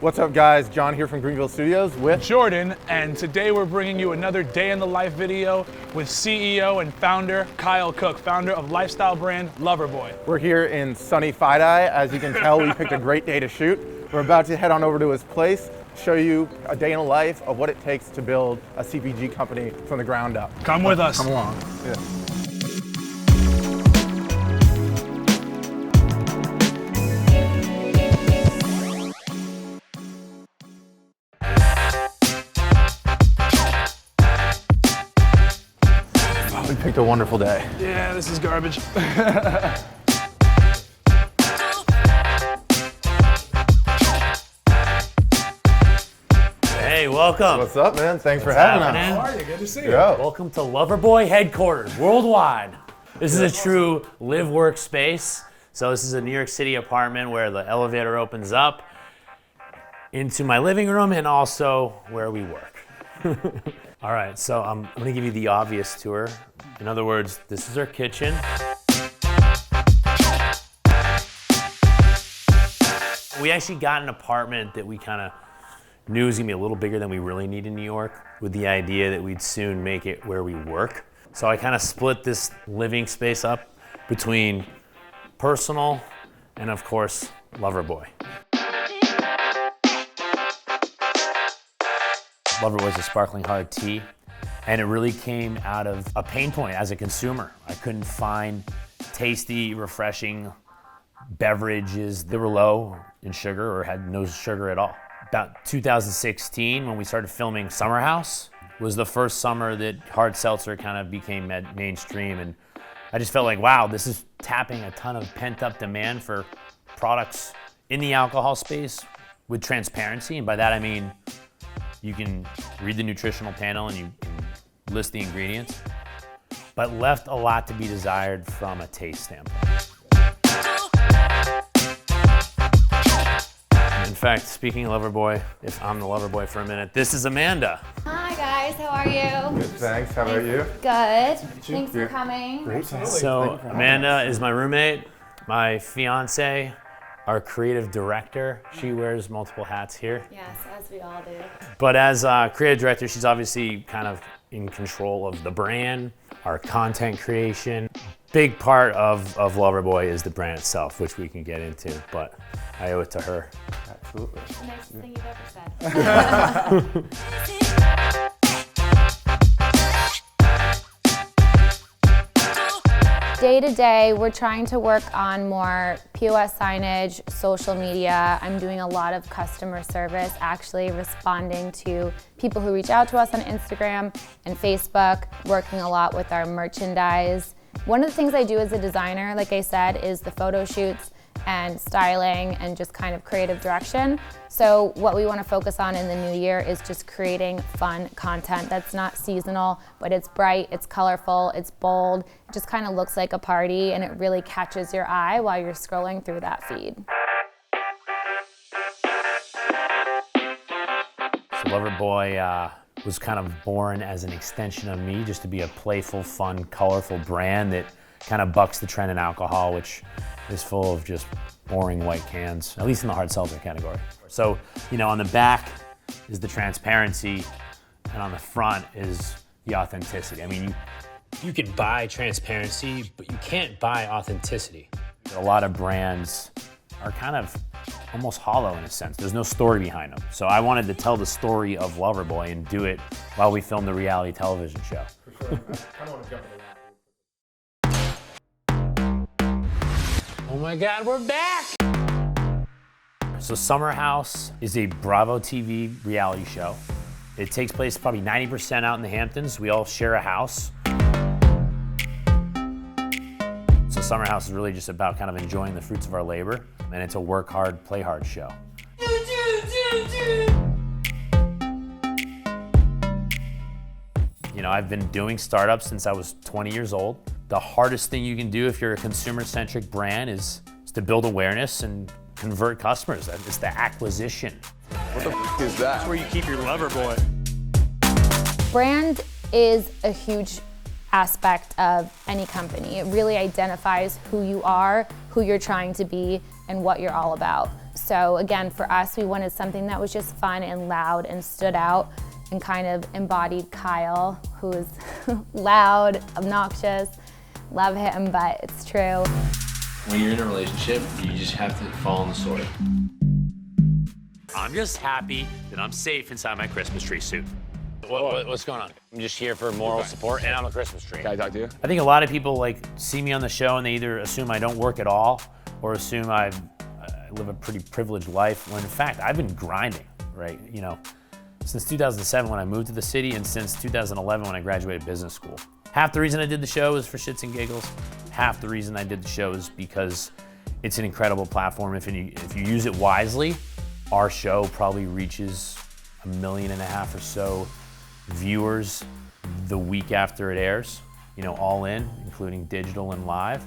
What's up guys, John here from Greenville Studios with Jordan, and today we're bringing you another day in the life video with CEO and founder Kyle Cooke, founder of lifestyle brand Loverboy. We're here in sunny Fidei. As you can tell, we picked a great day to shoot. We're about to head on over to his place, show you a day in the life of what it takes to build a CPG company from the ground up. Come with us. Come along. Yeah. We picked a wonderful day. Yeah, this is garbage. Hey, welcome. What's up, man? Thanks for having us. How are you? Good to see you. Yeah. Welcome to Loverboy headquarters worldwide. This is a true live-work space. So this is a New York City apartment where the elevator opens up into my living room and also where we work. All right, so I'm gonna give you the obvious tour. In other words, this is our kitchen. We actually got an apartment that we kind of knew was gonna be a little bigger than we really need in New York, with the idea that we'd soon make it where we work. So I kind of split this living space up between personal and of course, Loverboy. Loverboy is a sparkling hard tea, and it really came out of a pain point as a consumer. I couldn't find tasty, refreshing beverages that were low in sugar or had no sugar at all. About 2016, when we started filming Summer House, was the first summer that hard seltzer kind of became mainstream, and I just felt like, wow, this is tapping a ton of pent-up demand for products in the alcohol space with transparency, and by that I mean you can read the nutritional panel and you can list the ingredients, but left a lot to be desired from a taste standpoint. In fact, speaking of Loverboy, if I'm the Loverboy for a minute, this is Amanda. Hi guys, how are you? Good, thanks. How about you? Good. Thanks for coming. Great. So Amanda is my roommate, my fiance, our creative director. She wears multiple hats here. Yes, as we all do. But as creative director, she's obviously kind of in control of the brand, our content creation. Big part of Loverboy is the brand itself, which we can get into, but I owe it to her. Absolutely. The nicest thing you've ever said. Day to day, we're trying to work on more POS signage, social media. I'm doing a lot of customer service, actually responding to people who reach out to us on Instagram and Facebook, working a lot with our merchandise. One of the things I do as a designer, like I said, is the photo shoots and styling and just kind of creative direction. So what we want to focus on in the new year is just creating fun content that's not seasonal, but it's bright, it's colorful, it's bold. It just kind of looks like a party and it really catches your eye while you're scrolling through that feed. So Loverboy was kind of born as an extension of me, just to be a playful, fun, colorful brand that kind of bucks the trend in alcohol, which is full of just boring white cans, at least in the hard seltzer category. So, you know, on the back is the transparency, and on the front is the authenticity. I mean, you can buy transparency, but you can't buy authenticity. A lot of brands are kind of almost hollow in a sense. There's no story behind them. So I wanted to tell the story of Loverboy and do it while we filmed the reality television show. For sure. I don't want to jump into that. Oh my God, we're back! So Summer House is a Bravo TV reality show. It takes place probably 90% out in the Hamptons. We all share a house. So Summer House is really just about kind of enjoying the fruits of our labor, and it's a work hard, play hard show. You know, I've been doing startups since I was 20 years old. The hardest thing you can do if you're a consumer-centric brand is to build awareness and convert customers. It's the acquisition. What the f is that? That's where you keep your Loverboy. Brand is a huge aspect of any company. It really identifies who you are, who you're trying to be, and what you're all about. So again, for us, we wanted something that was just fun and loud and stood out and kind of embodied Kyle, who is loud, obnoxious, love him, but it's true. When you're in a relationship, you just have to follow the story. I'm just happy that I'm safe inside my Christmas tree suit. What's going on? I'm just here for moral support, and I'm a Christmas tree. Can I talk to you? I think a lot of people like see me on the show and they either assume I don't work at all or assume I live a pretty privileged life, when in fact I've been grinding, right? You know, since 2007 when I moved to the city, and since 2011 when I graduated business school. Half the reason I did the show is for shits and giggles. Half the reason I did the show is because it's an incredible platform. If you use it wisely, our show probably reaches 1.5 million or so viewers the week after it airs, you know, all in, including digital and live.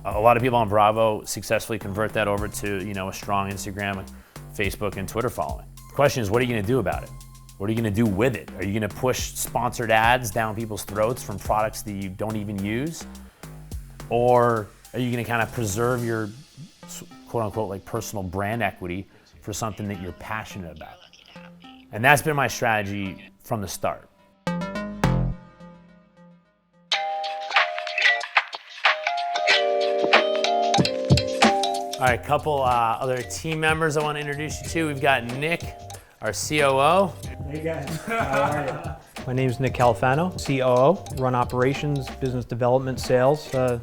A lot of people on Bravo successfully convert that over to, you know, a strong Instagram, Facebook, and Twitter following. The question is, what are you gonna do about it? What are you gonna do with it? Are you gonna push sponsored ads down people's throats from products that you don't even use? Or are you gonna kind of preserve your quote unquote like personal brand equity for something that you're passionate about? And that's been my strategy from the start. All right, a couple other team members I want to introduce you to. We've got Nick, our COO. Hey guys, how are you? My name is Nick Califano, COO, run operations, business development, sales. We're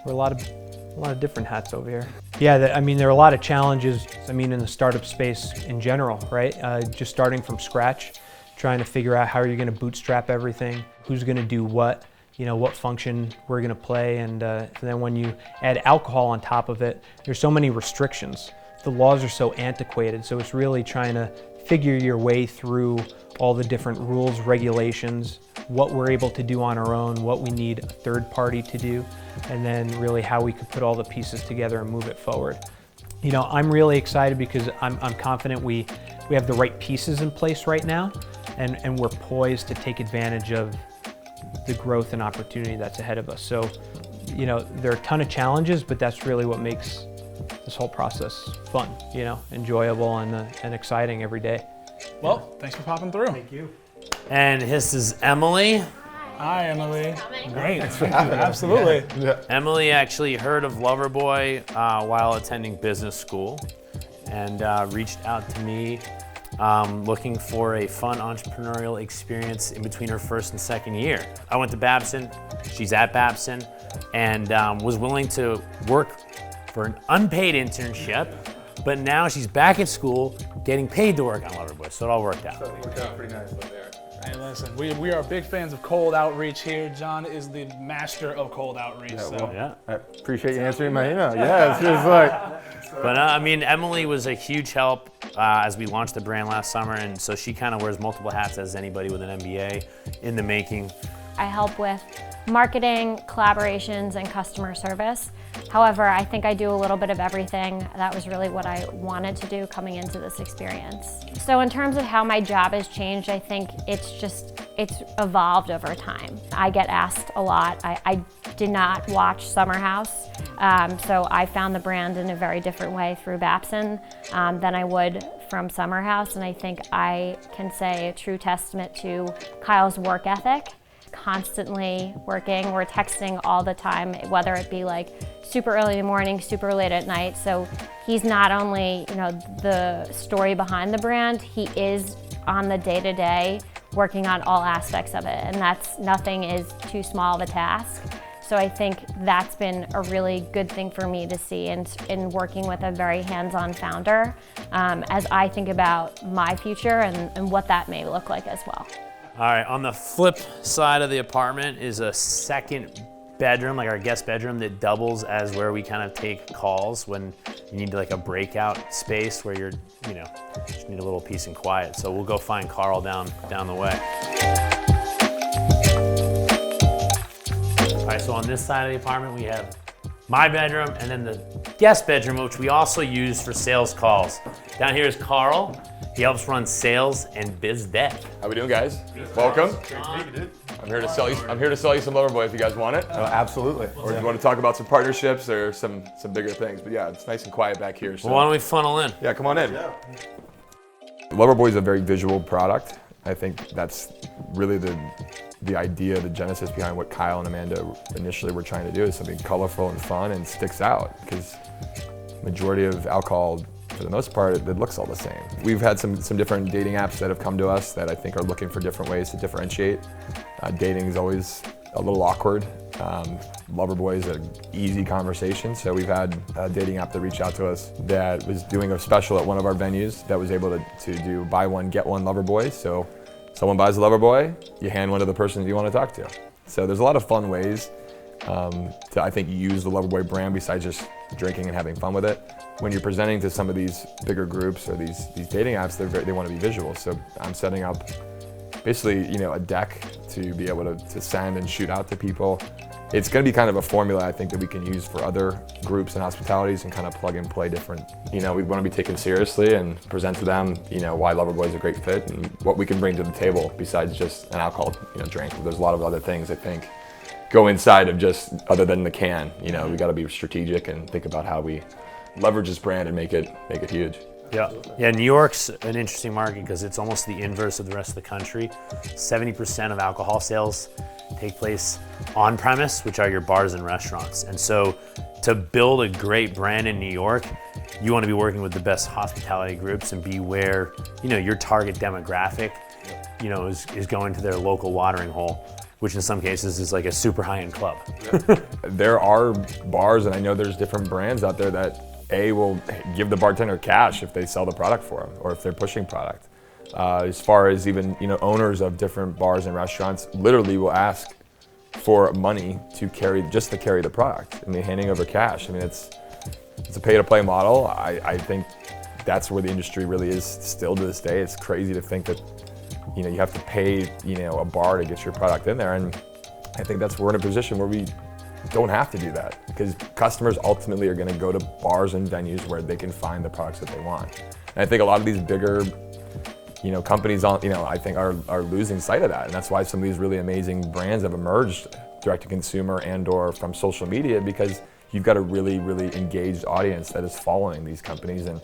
a lot of different hats over here. Yeah, I mean, there are a lot of challenges, I mean, in the startup space in general, right? Just starting from scratch, trying to figure out how are you going to bootstrap everything, who's going to do what, you know, what function we're going to play, and then when you add alcohol on top of it, there's so many restrictions. The laws are so antiquated, so it's really trying to figure your way through all the different rules, regulations, what we're able to do on our own, what we need a third party to do, and then really how we could put all the pieces together and move it forward. You know, I'm really excited because I'm confident we have the right pieces in place right now, and we're poised to take advantage of the growth and opportunity that's ahead of us. So, you know, there are a ton of challenges, but that's really what makes this whole process fun, you know, enjoyable and exciting every day. Well, thanks for popping through. Thank you. And this is Emily. Hi, Emily. Great. Absolutely. Yeah. Emily actually heard of Loverboy while attending business school and reached out to me looking for a fun entrepreneurial experience in between her first and second year. I went to Babson, she's at Babson, and was willing to work for an unpaid internship, but now she's back at school getting paid to work on Loverboy, so it all worked out. It worked out pretty nicely there. Hey, listen, we are big fans of cold outreach here. John is the master of cold outreach. Yeah, so. well, Yeah. I appreciate you answering my email. Yeah, it's just like, But I mean, Emily was a huge help as we launched the brand last summer, and so she kind of wears multiple hats as anybody with an MBA in the making. I help with marketing, collaborations, and customer service. However, I think I do a little bit of everything. That was really what I wanted to do coming into this experience. So in terms of how my job has changed, I think it's evolved over time. I get asked a lot. I did not watch Summer House, so I found the brand in a very different way through Babson than I would from Summer House, and I think I can say a true testament to Kyle's work ethic. Constantly working, we're texting all the time, whether it be like super early in the morning, super late at night. So he's not only, you know, the story behind the brand, he is on the day-to-day working on all aspects of it, and nothing is too small of a task. So I think that's been a really good thing for me to see in working with a very hands-on founder as I think about my future and what that may look like as well. All right, on the flip side of the apartment is a second bedroom, like our guest bedroom, that doubles as where we kind of take calls when you need like a breakout space where you're, you know, just need a little peace and quiet. So we'll go find Carl down the way. All right, so on this side of the apartment, we have my bedroom and then the guest bedroom, which we also use for sales calls. Down here is Carl. He helps run sales and biz dev. How we doing, guys? Welcome. I'm here to sell you. I'm here to sell you some Loverboy if you guys want it. Absolutely. Or do you want to talk about some partnerships or some bigger things? But yeah, it's nice and quiet back here. So. Well, why don't we funnel in? Yeah, come on in. Loverboy is a very visual product. I think that's really the idea, the genesis behind what Kyle and Amanda initially were trying to do, is something colorful and fun and sticks out, because majority of alcohol, for the most part, it looks all the same. We've had some different dating apps that have come to us that I think are looking for different ways to differentiate. Dating is always a little awkward. Loverboy is an easy conversation, so we've had a dating app that reached out to us that was doing a special at one of our venues that was able to do buy one, get one Loverboy. So someone buys a Loverboy, you hand one to the person that you want to talk to. So there's a lot of fun ways to, I think, use the Loverboy brand besides just drinking and having fun with it. When you're presenting to some of these bigger groups or these dating apps, they want to be visual. So I'm setting up basically, a deck to be able to send and shoot out to people. It's going to be kind of a formula, I think, that we can use for other groups and hospitalities and kind of plug and play different. We want to be taken seriously and present to them, why Loverboy is a great fit and what we can bring to the table besides just an alcohol, drink. There's a lot of other things, I think, go inside of just other than the can. We got to be strategic and think about how we leverage this brand and make it huge. Yeah, New York's an interesting market because it's almost the inverse of the rest of the country. 70% of alcohol sales take place on premise, which are your bars and restaurants. And so to build a great brand in New York, you want to be working with the best hospitality groups and be where, your target demographic, is going to their local watering hole, which in some cases is like a super high-end club. There are bars, and I know there's different brands out there that will give the bartender cash if they sell the product for them or if they're pushing product. As far as even, owners of different bars and restaurants literally will ask for money to carry the product. Handing over cash. It's a pay-to-play model. I think that's where the industry really is still to this day. It's crazy to think that, you have to pay, a bar to get your product in there. And I think we're in a position where we don't have to do that, because customers ultimately are going to go to bars and venues where they can find the products that they want. And I think a lot of these bigger, companies I think are losing sight of that. And that's why some of these really amazing brands have emerged direct to consumer and or from social media, because you've got a really, really engaged audience that is following these companies and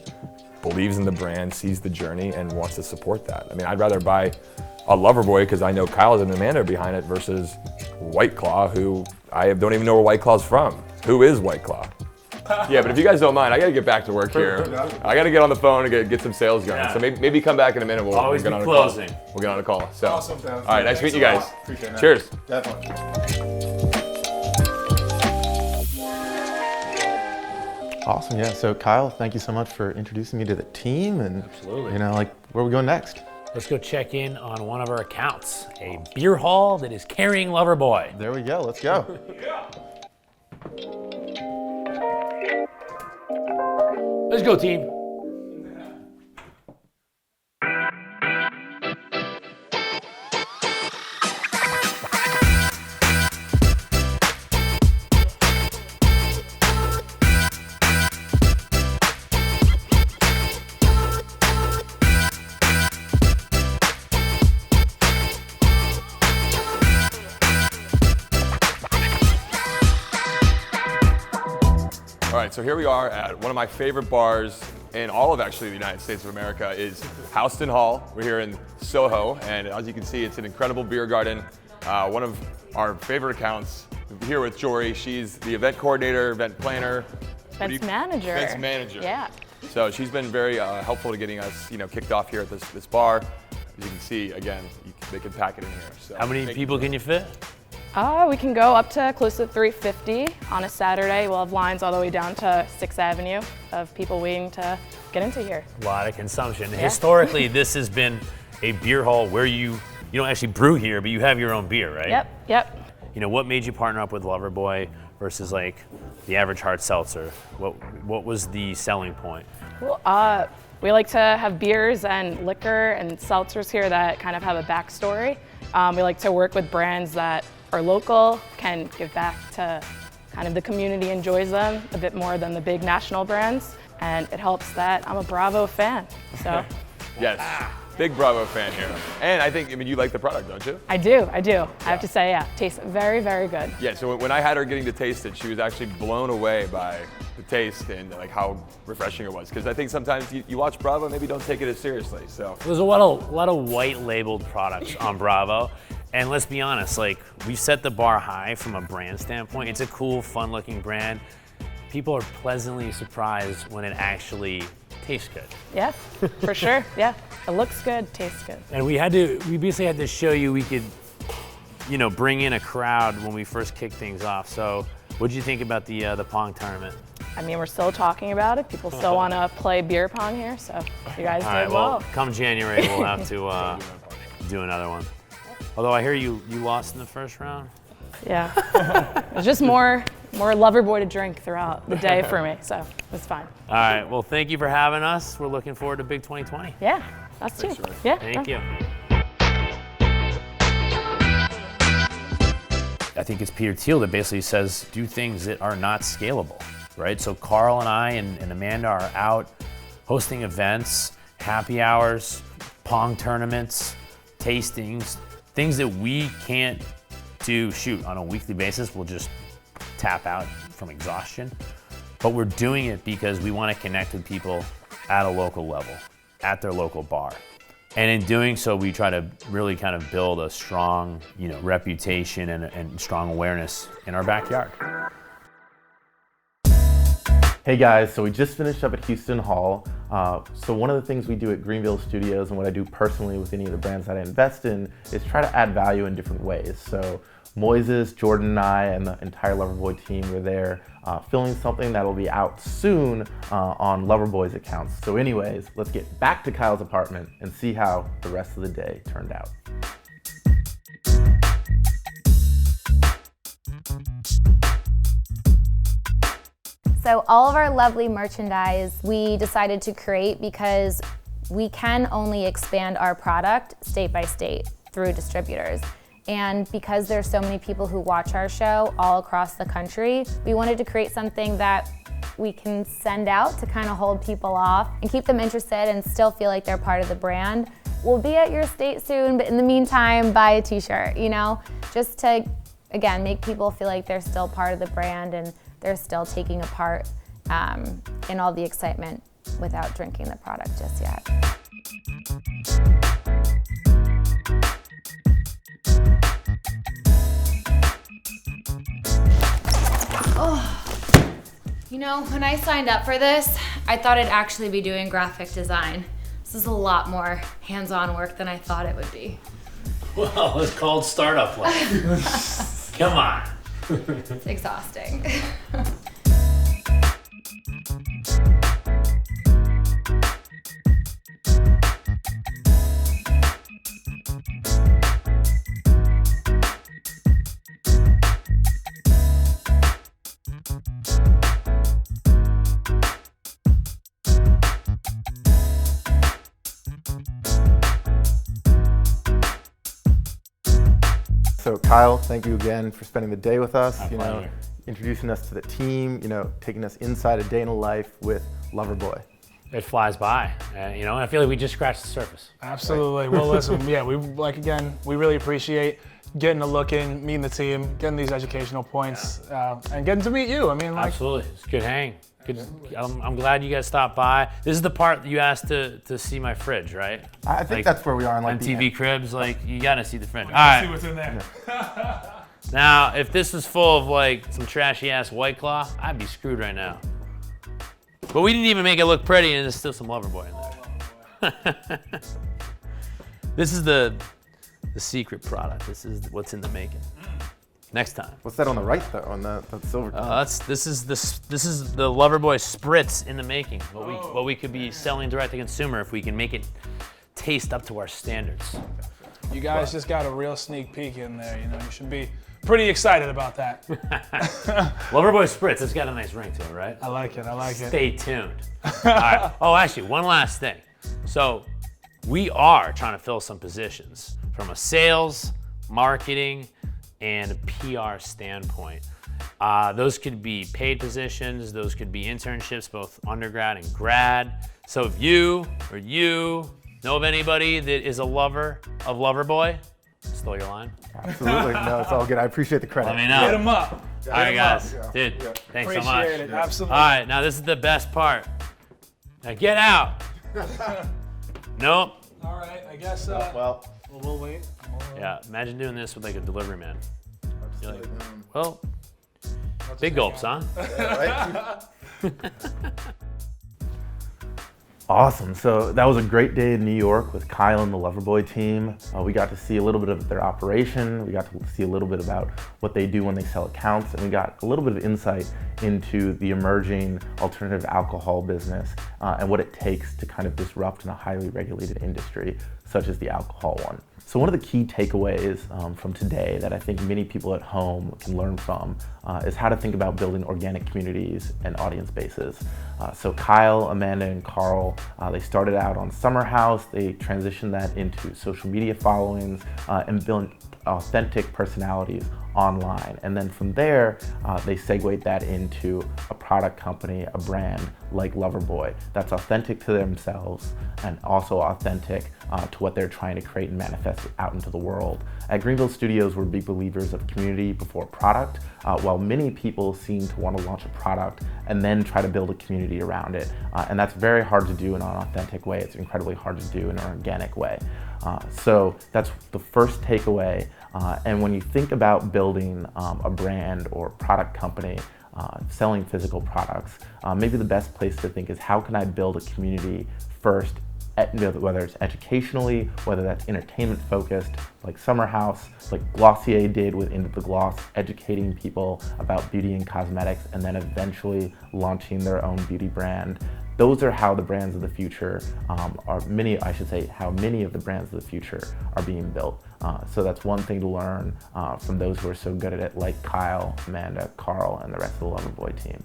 believes in the brand, sees the journey, and wants to support that. I'd rather buy a Loverboy because I know Kyle and Amanda are behind it versus White Claw, who I don't even know where White Claw's from. Who is White Claw? Yeah, but if you guys don't mind, I got to get back to work here. I got to get on the phone and get some sales going. Yeah. So maybe come back in a minute. We'll get on a call. We'll get on a call. So, awesome. All right, nice to meet you guys. Appreciate it. Cheers. Definitely. Awesome. Yeah. So Kyle, thank you so much for introducing me to the team. And absolutely. Where are we going next? Let's go check in on one of our accounts, a beer hall that is carrying Loverboy. There we go. Let's go. Let's go, team. All right, so here we are at one of my favorite bars in all of actually the United States of America is Houston Hall. We're here in Soho, and as you can see, it's an incredible beer garden. One of our favorite accounts. We're here with Jory. She's the event coordinator, event planner. Events manager. Events manager. Yeah. So she's been very helpful to getting us, kicked off here at this bar. As you can see, again, they can pack it in here. So how many people can you fit? We can go up to close to 350 on a Saturday. We'll have lines all the way down to 6th Avenue of people waiting to get into here. A lot of consumption. Yeah. Historically, this has been a beer hall where you don't actually brew here, but you have your own beer, right? Yep. What made you partner up with Loverboy versus like the average hard seltzer? What was the selling point? Well, we like to have beers and liquor and seltzers here that kind of have a backstory. We like to work with brands that are local, can give back to kind of the community, enjoys them a bit more than the big national brands, and it helps that I'm a Bravo fan. So yes, Big Bravo fan here. And I think, you like the product, don't you? I do. I have to say, yeah, tastes very, very good. Yeah, so when I had her getting to taste it, she was actually blown away by the taste and like how refreshing it was. Because I think sometimes you watch Bravo, maybe don't take it as seriously, so. There's a lot of white labeled products on Bravo. And let's be honest, like, we set the bar high from a brand standpoint. It's a cool, fun looking brand. People are pleasantly surprised when it actually tastes good. Yeah, for sure. Yeah, it looks good, tastes good. And we basically had to show you we could, bring in a crowd when we first kicked things off. So what did you think about the Pong tournament? I mean, we're still talking about it. People still want to play beer pong here, so you guys did well. Come January, we'll have to do another one. Although I hear you lost in the first round. Yeah, it was just more Loverboy to drink throughout the day for me, so it's fine. All right, well, thank you for having us. We're looking forward to Big 2020. Yeah, us too. Yeah. Thank you. I think it's Peter Thiel that basically says do things that are not scalable, right? So Carl and I and Amanda are out hosting events, happy hours, pong tournaments, tastings, things that we can't do, on a weekly basis. We'll just tap out from exhaustion. But we're doing it because we want to connect with people at a local level, at their local bar. And in doing so, we try to really kind of build a strong, reputation and strong awareness in our backyard. Hey guys, so we just finished up at Houston Hall. So one of the things we do at Greenville Studios and what I do personally with any of the brands that I invest in is try to add value in different ways. So Moises, Jordan and I and the entire Loverboy team were there filming something that'll be out soon on Loverboy's accounts. So anyways, let's get back to Kyle's apartment and see how the rest of the day turned out. So all of our lovely merchandise we decided to create because we can only expand our product state by state through distributors. And because there's so many people who watch our show all across the country, we wanted to create something that we can send out to kind of hold people off and keep them interested and still feel like they're part of the brand. We'll be at your state soon, but in the meantime, buy a t-shirt, just to, again, make people feel like they're still part of the brand and they're still taking a part in all the excitement without drinking the product just yet. When I signed up for this, I thought I'd actually be doing graphic design. This is a lot more hands-on work than I thought it would be. Well, it's called startup life. Come on. It's exhausting. So Kyle, thank you again for spending the day with us, pleasure. Introducing us to the team, taking us inside a day in a life with Loverboy. It flies by, and I feel like we just scratched the surface. Absolutely. Well, listen, we really appreciate getting a look in, meeting the team, getting these educational points, and getting to meet you. Absolutely, it's a good hang. Good. I'm glad you guys stopped by. This is the part that you asked to see my fridge, right? I think that's where we are on MTV Cribs. You gotta see the fridge. All right. right. See what's in there. Now, if this was full of some trashy ass White Claw, I'd be screwed right now. But we didn't even make it look pretty, and there's still some Loverboy in there. This is the secret product. This is what's in the making. Next time. What's that on the right though? On that silver? This is the Loverboy spritz in the making. What we could be selling direct to consumer if we can make it taste up to our standards. You guys just got a real sneak peek in there. You should be pretty excited about that. Loverboy spritz. It's got a nice ring to it, right? I like it. Stay tuned. All right. Oh, actually, one last thing. So we are trying to fill some positions from a sales, marketing, and a PR standpoint. Those could be paid positions, those could be internships, both undergrad and grad. So if you Know of anybody that is a lover of Loverboy? Stole your line. Absolutely. No, it's all good. I appreciate the credit. Let me know. Hit him up. All right, guys. Dude, thanks so much. Appreciate it. Absolutely. All right, now this is the best part. Now get out. Nope. All right, I guess Well, we'll wait. Yeah, imagine doing this with like a delivery man. You're like, well, big gulps, huh? awesome. So that was a great day in New York with Kyle and the Loverboy team. We got to see a little bit of their operation. We got to see a little bit about what they do when they sell accounts, and we got a little bit of insight into the emerging alternative alcohol business and what it takes to kind of disrupt in a highly regulated industry such as the alcohol one. So one of the key takeaways from today that I think many people at home can learn from is how to think about building organic communities and audience bases. So Kyle, Amanda, and Carl, they started out on Summer House. They transitioned that into social media followings and built authentic personalities online. And then from there, they segued that into a product company, a brand like Loverboy that's authentic to themselves and also authentic to what they're trying to create and manifest out into the world. At Greenville Studios, we're big believers of community before product, while many people seem to want to launch a product and then try to build a community around it. And that's very hard to do in an authentic way. It's incredibly hard to do in an organic way. So that's the first takeaway. And when you think about building a brand or product company, selling physical products, maybe the best place to think is how can I build a community first, whether it's educationally, whether that's entertainment focused, like Summer House, like Glossier did with Into the Gloss, educating people about beauty and cosmetics, and then eventually launching their own beauty brand. Those are how the brands of the future how many of the brands of the future are being built. So that's one thing to learn from those who are so good at it, like Kyle, Amanda, Carl, and the rest of the Loverboy team.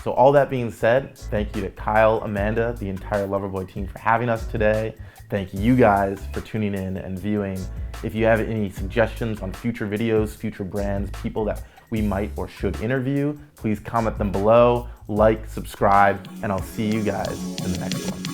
So all that being said, thank you to Kyle, Amanda, the entire Loverboy team for having us today. Thank you guys for tuning in and viewing. If you have any suggestions on future videos, future brands, people that we might or should interview, please comment them below, like, subscribe, and I'll see you guys in the next one.